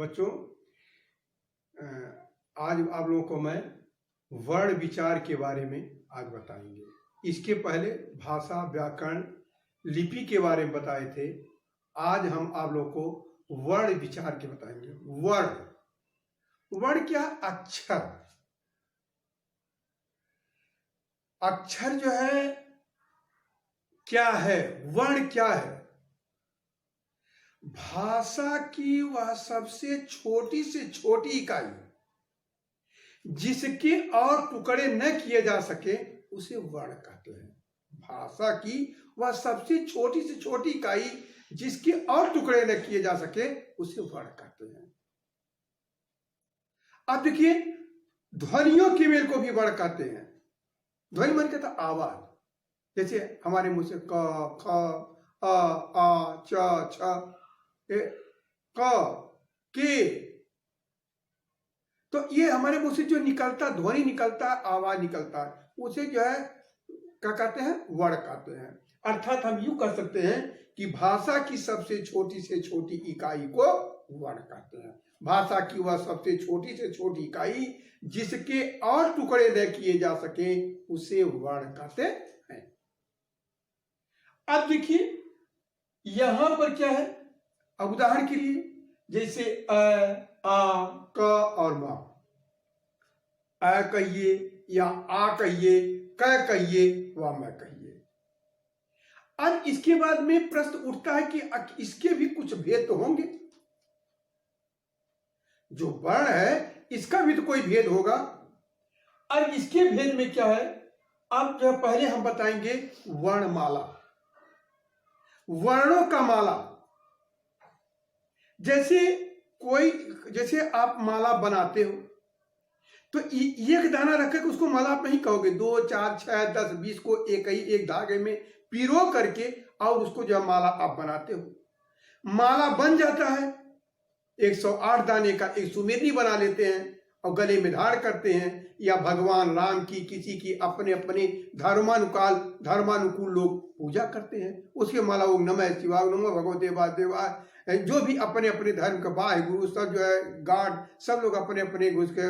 बच्चों, आज आप लोगों को मैं वर्ण विचार के बारे में आज बताएंगे। इसके पहले भाषा, व्याकरण, लिपि के बारे में बताए थे। आज हम आप लोगों को वर्ण विचार के बताएंगे। वर्ण क्या? अक्षर। अक्षर जो है क्या है? वर्ण क्या है? भाषा की वह सबसे छोटी से छोटी इकाई जिसके और टुकड़े न किए जा सके उसे वर्ण कहते हैं। भाषा की वह सबसे छोटी से छोटी इकाई जिसके और टुकड़े न किए जा सके उसे वर्ण कहते हैं। अब देखिए, ध्वनियों के मेल को भी वर्ण कहते हैं। ध्वनि मन कहता आवाज, जैसे हमारे मुंह से क, ख, आ, च, छ, क, के, तो ये हमारे मुंह से जो निकलता ध्वनि निकलता, आवाज निकलता है, उसे जो है क्या कहते हैं? वर्ण कहते हैं। अर्थात हम यूं कह सकते हैं कि भाषा की सबसे छोटी से छोटी इकाई को वर्ण कहते हैं। भाषा की वह सबसे छोटी से छोटी इकाई जिसके और टुकड़े न किए जा सके उसे वर्ण कहते हैं। अब देखिए यहां पर क्या है। अब उदाहरण के लिए जैसे अ, आ, क और मा। अ कहिए या आ कहिए, क कहिए, व म कहिए। अब इसके बाद में प्रश्न उठता है कि इसके भी कुछ भेद तो होंगे। जो वर्ण है इसका भी तो कोई भेद होगा। अब इसके भेद में क्या है? अब जो पहले हम बताएंगे वर्णमाला, वर्णों का माला। जैसे आप माला बनाते हो तो एक दाना रखकर उसको माला आप नहीं कहोगे। 2, 4, 6, 10, 20 को एक धागे में पिरो करके और उसको जो माला आप बनाते हो। माला बन जाता है, 108 दाने का एक सुमेरनी बना लेते हैं और गले में धारण करते हैं। या भगवान राम की, किसी की अपने अपने धर्मानुकूल लोग पूजा करते हैं। उसके माला वो नमः शिवाय, नमः भगवते वासुदेवाय, जो भी अपने अपने धर्म का वाहे गुरु सब जो है गॉड, सब लोग अपने अपने उसके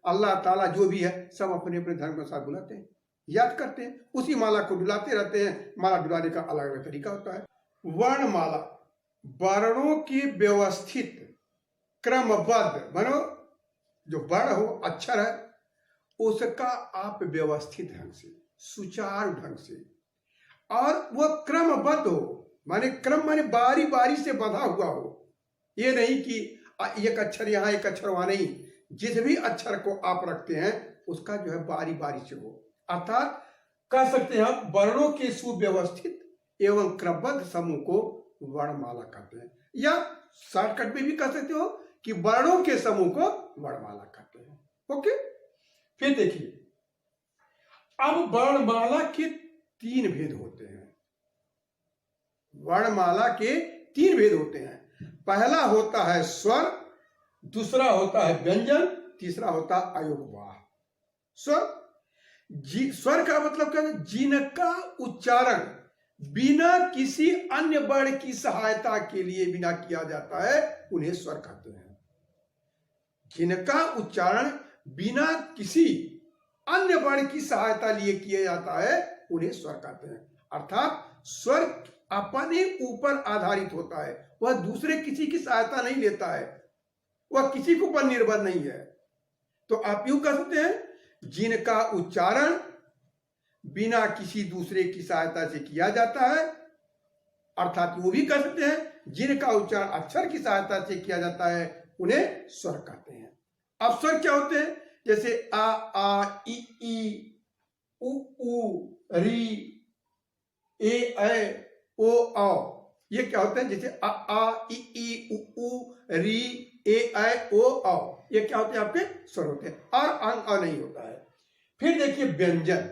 अल्लाह ताला जो भी है सब अपने अपने धर्म के साथ बुलाते हैं, याद करते हैं, उसी माला को डुलाते रहते हैं। माला डुलाने का अलग अलग तरीका होता है। वर्णमाला वर्णों के व्यवस्थित क्रमबद्ध, मानो जो वर्ण हो, अक्षर है, उसका आप व्यवस्थित ढंग से, सुचारू ढंग से, और वह क्रमबद्ध हो। माने क्रम माने बारी बारी से बंधा हुआ हो। ये नहीं कि एक अक्षर यहाँ एक अक्षर वहां, नहीं। जिस भी अक्षर को आप रखते हैं उसका जो है बारी बारी से हो। अर्थात कह सकते हैं आप वर्णों के सुव्यवस्थित एवं क्रमबद्ध समूह को वर्णमाला कहते हैं। या शॉर्टकट में भी कह सकते हो कि वर्णों के समूह को वर्णमाला कहते हैं। ओके, फिर देखिए, अब वर्णमाला के 3 भेद होते हैं। वर्णमाला के 3 भेद होते हैं। पहला होता है स्वर, दूसरा होता है व्यंजन, तीसरा होता है अयोगवाह। स्वर का मतलब क्या है? जिनका उच्चारण बिना किसी अन्य वर्ण की सहायता के लिए बिना किया जाता है उन्हें स्वर कहते हैं। जिनका उच्चारण बिना किसी अन्य वर्ण की सहायता लिए किया जाता है उन्हें स्वर कहते हैं। अर्थात स्वर अपने ऊपर आधारित होता है, वह दूसरे किसी की सहायता नहीं लेता है, वह किसी के ऊपर निर्भर नहीं है। तो आप यूं कह सकते हैं, जिनका उच्चारण बिना किसी दूसरे की सहायता से किया जाता है। अर्थात वो भी कह सकते हैं जिनका उच्चारण अक्षर की सहायता से किया जाता है उन्हें स्वर कहते हैं। अब स्वर क्या होते हैं? जैसे आ ई उ री ए ओ औ, ये क्या होते हैं? जैसे आ ई उ री ए ओ औ, ये क्या होते हैं? आपके स्वर होते हैं, और अंग अ नहीं होता है। फिर देखिए व्यंजन।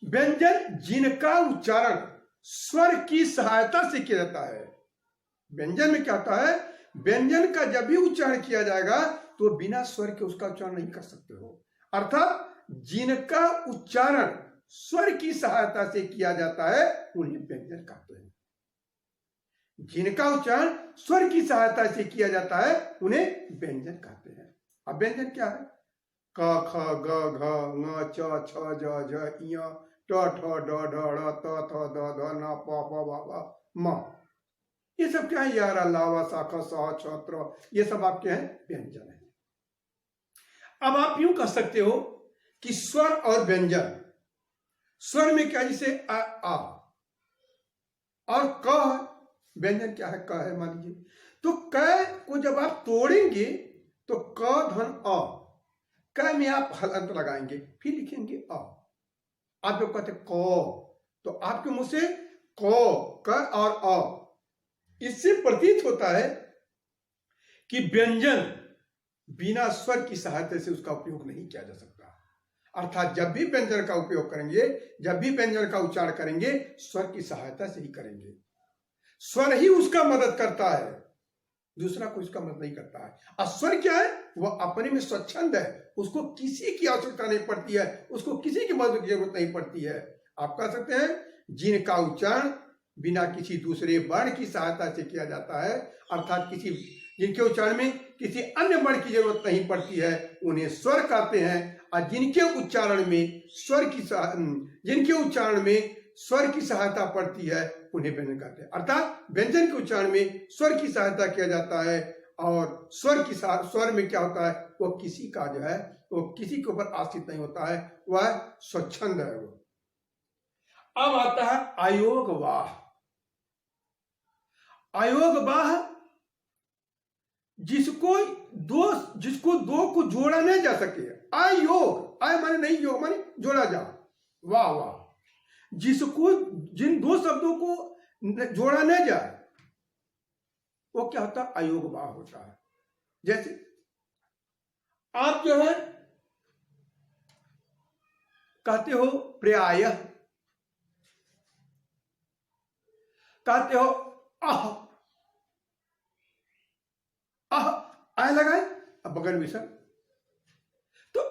व्यंजन जिनका उच्चारण स्वर की सहायता से किया जाता है। व्यंजन में क्या होता है? व्यंजन का जब भी उच्चारण किया जाएगा तो बिना स्वर के उसका उच्चारण नहीं कर सकते हो। अर्थात जिनका उच्चारण स्वर की सहायता से किया जाता है उन्हें व्यंजन कहते हैं। जिनका उच्चारण स्वर की सहायता से किया जाता है उन्हें व्यंजन कहते हैं। अब व्यंजन क्या है? क ख ग घ ङ च छ ज झ ञ ट ठ ड ढ ढ़ त थ द ध न प फ ब भ म, ये सब क्या है? यारा लावा शाखा सह छत्र, ये सब आपके हैं व्यंजन है। अब आप यूं कह सकते हो कि स्वर और व्यंजन, स्वर में क्या जैसे आ और क, व्यंजन क्या है? क है मान लीजिए, तो क को जब आप तोड़ेंगे तो क धन अ, क में आप हलंत लगाएंगे, फिर लिखेंगे अ। आप जब कहते क, तो आपके मुंह से क और अ, इससे प्रतीत होता है कि व्यंजन बिना स्वर की सहायता से उसका उपयोग नहीं किया जा सकता। अर्थात जब भी व्यंजन का उपयोग करेंगे, जब भी व्यंजन का उच्चारण करेंगे, स्वर की सहायता से ही करेंगे। स्वर ही उसका मदद करता है, दूसरा कोई उसका मदद नहीं करता है। और स्वर क्या है? वह अपने में स्वच्छंद है, उसको किसी की आवश्यकता नहीं पड़ती है, उसको किसी की मदद की जरूरत नहीं पड़ती है। आप कह सकते हैं जिनका उच्चारण बिना किसी दूसरे वर्ण की सहायता से किया जाता है, अर्थात जिनके उच्चारण में किसी अन्य वर्ण की जरूरत नहीं पड़ती है, उन्हें स्वर कहते हैं। और जिनके उच्चारण में स्वर की सहायता पड़ती है उन्हें व्यंजन कहते हैं। अर्थात व्यंजन के उच्चारण में स्वर की सहायता किया जाता है, और स्वर में क्या होता है? वो किसी का जो है वो किसी के ऊपर आश्रित नहीं होता है, वह स्वच्छंद है वो। अब आता है अयोगवाह। अयोगवाह जिसको दो को जोड़ा नहीं जा सके। अयोग, अय माने नहीं, योग माने जोड़ा जा, वाह वाह, जिन दो शब्दों को जोड़ा नहीं जाए वो क्या होता है? अयोगवाह होता है। जैसे आप जो है कहते हो प्रायः, कहते हो अह, आय लगाए, अब बगल में सर, तो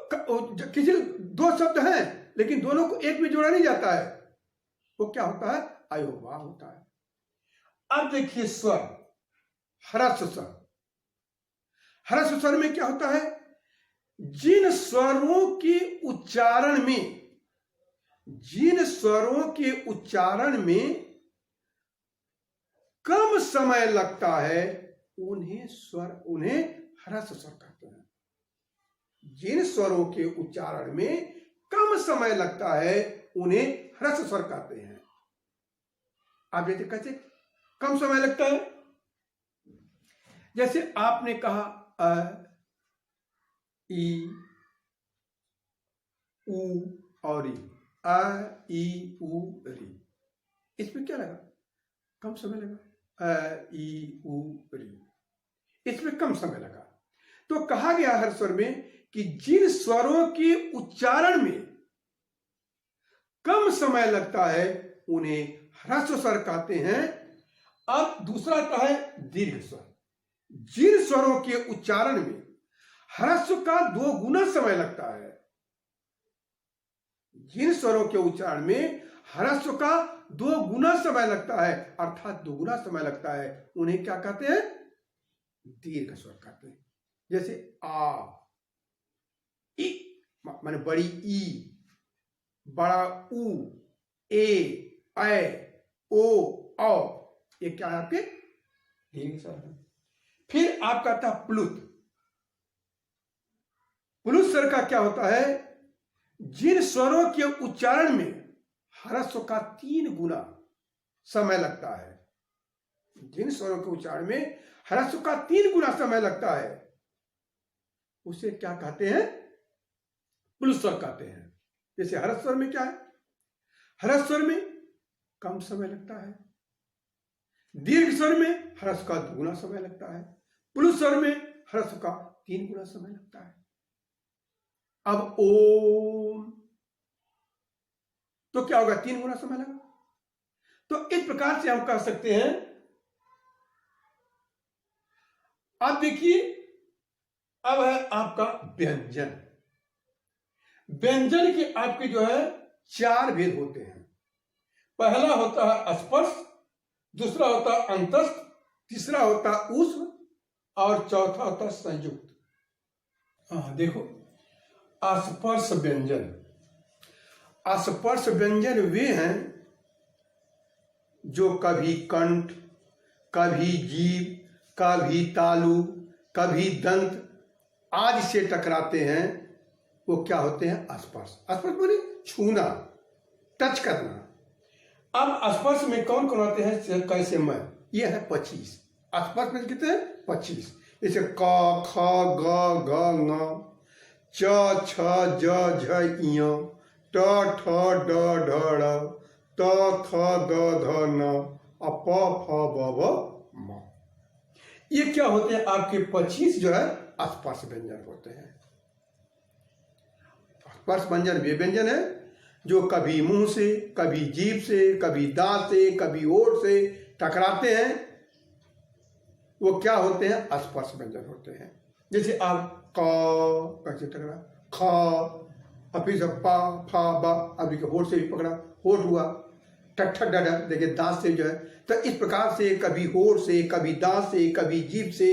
किसी दो शब्द हैं लेकिन दोनों को एक में जोड़ा नहीं जाता है, वो क्या होता है? अयोगवाह होता है। अब देखिए स्वर, ह्रस्व स्वर। ह्रस्व स्वर में क्या होता है? जिन स्वरों के उच्चारण में कम समय लगता है उन्हें ह्रस्व स्वर कहते हैं। जिन स्वरों के उच्चारण में कम समय लगता है उन्हें ह्रस्व स्वर कहते हैं। आप जैसे कैसे कम समय लगता है? जैसे आपने कहा अ, ई, उ और ई, अ, ई, उ, री, इसमें क्या लगा? कम समय लगा। अ, ई, उ, री, इसमें कम समय लगा। तो कहा गया हर स्वर में कि जिन स्वरों के उच्चारण में कम समय लगता है उन्हें ह्रस्व स्वर कहते हैं। अब दूसरा आता है दीर्घ स्वर। जिन स्वरों के उच्चारण में ह्रस्व का 2 गुना समय लगता है, जिन स्वरों के उच्चारण में ह्रस्व का 2 गुना समय लगता है, अर्थात 2 गुना समय लगता है, उन्हें क्या कहते हैं? दीर्घ स्वर कहते हैं। जैसे आ, ई माने बड़ी ई, बड़ा उ, ए, ऐ, ओ, औ, ये क्या है? आपके दीर्घ स्वर है। फिर आपका था प्लुत। प्लुत स्वर का क्या होता है? जिन स्वरों के उच्चारण में ह्रस्व का 3 गुना समय लगता है, जिन स्वरों के उच्चारण में ह्रस्व का 3 गुना समय लगता है, उसे क्या कहते हैं? प्लुत स्वर कहते हैं। जैसे ह्रस्व स्वर में क्या है? ह्रस्व स्वर में कम समय लगता है, दीर्घ स्वर में ह्रस्व का 2 गुना समय लगता है, प्लुत स्वर में ह्रस्व का 3 गुना समय लगता है। अब ओम, तो क्या होगा? 3 गुना समय लगा। तो इस प्रकार से हम कह सकते हैं। अब देखिए, अब है आपका व्यंजन। व्यंजन के आपके जो है 4 भेद होते हैं। पहला होता है स्पर्श, दूसरा होता है अंतस्थ, तीसरा होता है ऊष्म और चौथा होता है संयुक्त। हाँ देखो, स्पर्श व्यंजन। स्पर्श व्यंजन वे हैं जो कभी कंठ, कभी जीभ, कभी तालु, कभी दंत आदि से टकराते हैं, वो क्या होते हैं? स्पर्श। स्पर्श माने छूना, टच करना। अब स्पर्श में कौन कौन आते हैं? कैसे मैं, ये है 25 स्पर्श में। कितने हैं? 25। जैसे क, ख, ग, घ, ङ, च, छ, ज, झ, ञ, ट, ठ, ड, ढ, ढ़, त, थ, द, ध, न, प, फ, ब, भ, म। ये क्या होते हैं? आपके 25 जो है स्पर्श व्यंजन होते हैं। स्पर्श व्यंजन वे व्यंजन है जो कभी मुंह से, कभी जीभ से, कभी दांत से, कभी होठ से टकराते हैं, वो क्या होते हैं? स्पर्श व्यंजन होते हैं। जैसे आप क कैसे टकरा, ख, अभी से पा, फा, बा, अभी के होठ से भी पकड़ा, होठ हुआ, ठक ठक डा, देखिए दांत से जो है। तो इस प्रकार से कभी होठ से, कभी दांत से, कभी जीभ से,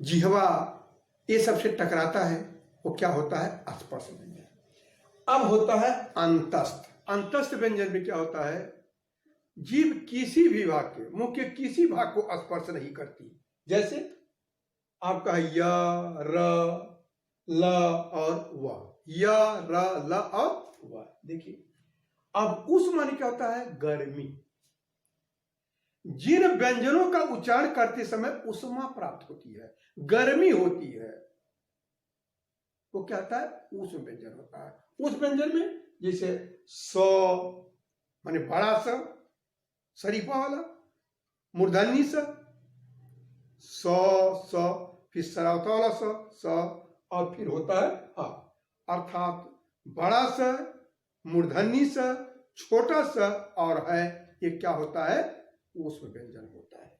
जिह्वा, ये सबसे टकराता है, वो क्या होता है? स्पर्श व्यंजन। अब होता है अंतस्थ। अंतस्थ व्यंजन में क्या होता है? जीभ किसी भी भाग के, मुंह के किसी भाग को स्पर्श नहीं करती। जैसे आपका य, र, ल और व, य, र, ल और व। देखिए, अब उस माने क्या होता है? गर्मी। जिन व्यंजनों का उच्चारण करते समय उष्मा प्राप्त होती है, गर्मी होती है, वो क्या होता है? उष्म व्यंजन होता है। उस व्यंजन में जैसे स माने बड़ा सा, शरीफा वाला, मूर्धन्य स, फिर सरावता वाला स, और फिर होता है हा। अर्थात बड़ा स, मूर्धन्य स, छोटा स और है, ये क्या होता है? उष्म व्यंजन होता है।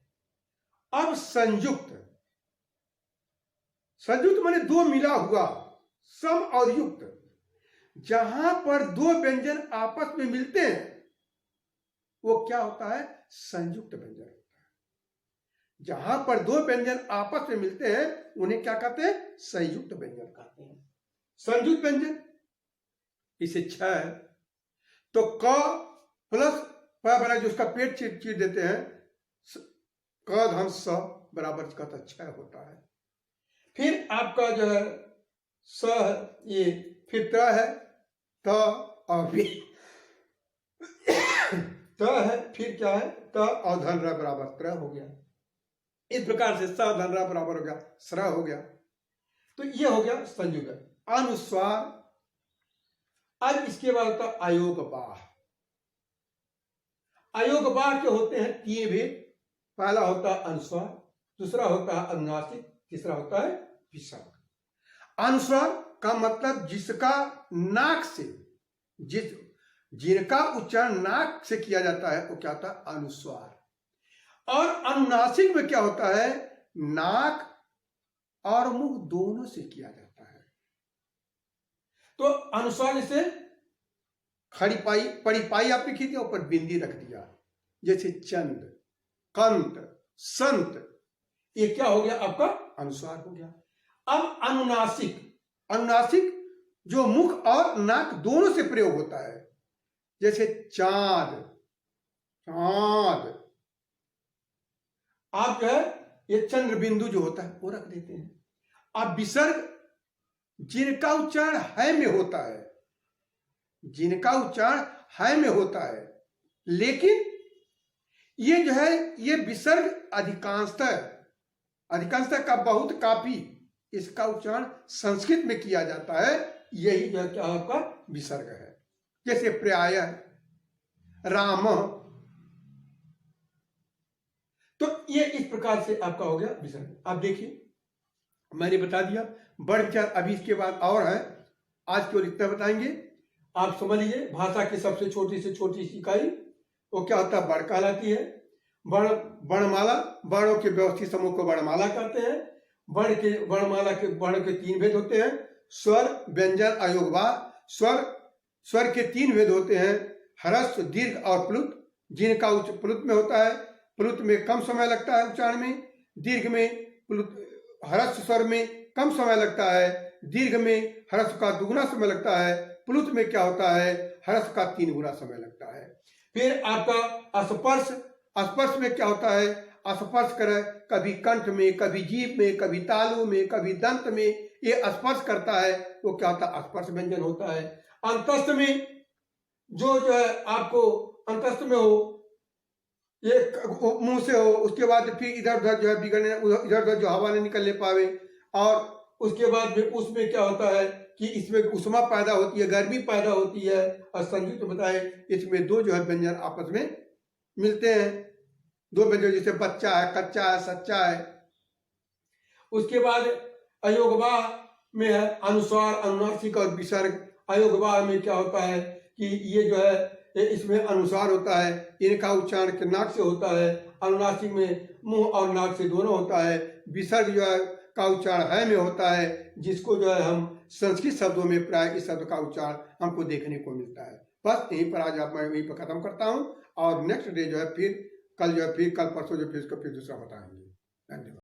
अब संयुक्त। संयुक्त माने दो मिला हुआ, सम और युक्त। जहां पर दो व्यंजन आपस में मिलते हैं, वो क्या होता है? संयुक्त व्यंजन होता है। जहां पर दो व्यंजन आपस में मिलते हैं, उन्हें क्या कहते हैं? संयुक्त व्यंजन कहते हैं। संयुक्त व्यंजन इसे 6 है। तो क प्लस प बना, जो उसका पेट चीर देते हैं, क धन स बराबर कहता 6 होता है। फिर आपका जो है स, ये फिर त है, त और फिर त है, फिर क्या है? त और धन र बराबर त्र हो गया। इस प्रकार से स धन र बराबर हो गया स्र हो गया। तो ये हो गया संयुक्त। अनुस्वार। अब इसके बाद होता अयोग बाह। अयोग बाह के होते हैं 3 भेद। पहला होता है अनुस्वार, दूसरा होता है अनुनासिक, तीसरा होता है विसर्ग। अनुस्वार का मतलब जिसका नाक से, जिनका उच्चारण नाक से किया जाता है, वो क्या होता है? अनुस्वार। और अनुनासिक में क्या होता है? नाक और मुंह दोनों से किया जाता है। तो अनुस्वार जैसे खड़ी पाई, पड़ी पाई आपने खींच दिया, ऊपर बिंदी रख दिया, जैसे चंद, कंत, संत, ये क्या हो गया? आपका अनुस्वार हो गया। अब अनुनासिक। अनुनासिक जो मुख और नाक दोनों से प्रयोग होता है, जैसे चांद, चांद। आप जो है ये चंद्र बिंदु जो होता है वो रख देते हैं। अब विसर्ग जिनका उच्चारण है में होता है, जिनका उच्चारण है में होता है, लेकिन ये जो है ये विसर्ग अधिकांशतः का बहुत काफी इसका उच्चारण संस्कृत में किया जाता है। यही जो है क्या आपका विसर्ग है। जैसे प्राय, राम, तो ये इस प्रकार से आपका हो गया विसर्ग। आप देखिए, मैंने बता दिया, बढ़ विचार अभी इसके बाद और है, आज केवल इतना बताएंगे। आप समझ लीजिए, भाषा की सबसे छोटी से छोटी इकाई वो क्या होता है? वर्ण कहलाती है। वर्णमाला, वर्णों के व्यवस्थित समूह को वर्णमाला कहते हैं। वर्णमाला के वर्ण के 3 भेद होते हैं, स्वर, व्यंजन, अयोगवाह। स्वर के 3 भेद होते हैं, ह्रस्व, दीर्घ और प्लुत। जिनका उच्च प्लुत में होता है, प्लुत में कम समय लगता है उच्चारण में, दीर्घ में ह्रस्व स्वर में कम समय लगता है, दीर्घ में ह्रस्व का दुगुना समय लगता है, प्लुत में क्या होता है, ह्रस्व का 3 गुना समय लगता है। फिर आपका स्पर्श, स्पर्श में क्या होता है, स्पर्श करे कभी कंठ में, कभी जीभ में, कभी तालु में, कभी दंत में, ये स्पर्श करता है वो क्या होता है, स्पर्श व्यंजन होता है। अंतस्थ में जो है आपको अंतस्थ में हो, ये मुंह से हो, उसके बाद फिर इधर उधर जो है बिगड़ने, इधर उधर जो हवा नहीं निकलने पावे, और उसके बाद फिर उसमें क्या होता है कि इसमें उष्मा पैदा होती है, गर्मी पैदा होती है, और संयुक्त बताए इसमें दो जो है व्यंजन आपस में मिलते हैं, दो व्यंजन, जैसे बच्चा है, कच्चा है, सच्चा है। उसके बाद अयोगवाह में है अनुस्वार, अनुनासिक और विसर्ग। अयोगवाह में क्या होता है कि ये जो है इसमें अनुस्वार होता है, इनका उच्चारण नाक से होता है, अनुनासिक में मुंह और नाक से दोनों होता है, विसर्ग जो है का उच्चारण है में होता है, जिसको जो है हम संस्कृत शब्दों में प्राय इस शब्द का उच्चारण हमको देखने को मिलता है। बस यहीं पर आज मैं यहीं पर खत्म करता हूँ, और नेक्स्ट डे जो है फिर कल परसों जो फिर इसको फिर दूसरा बताएंगे। धन्यवाद।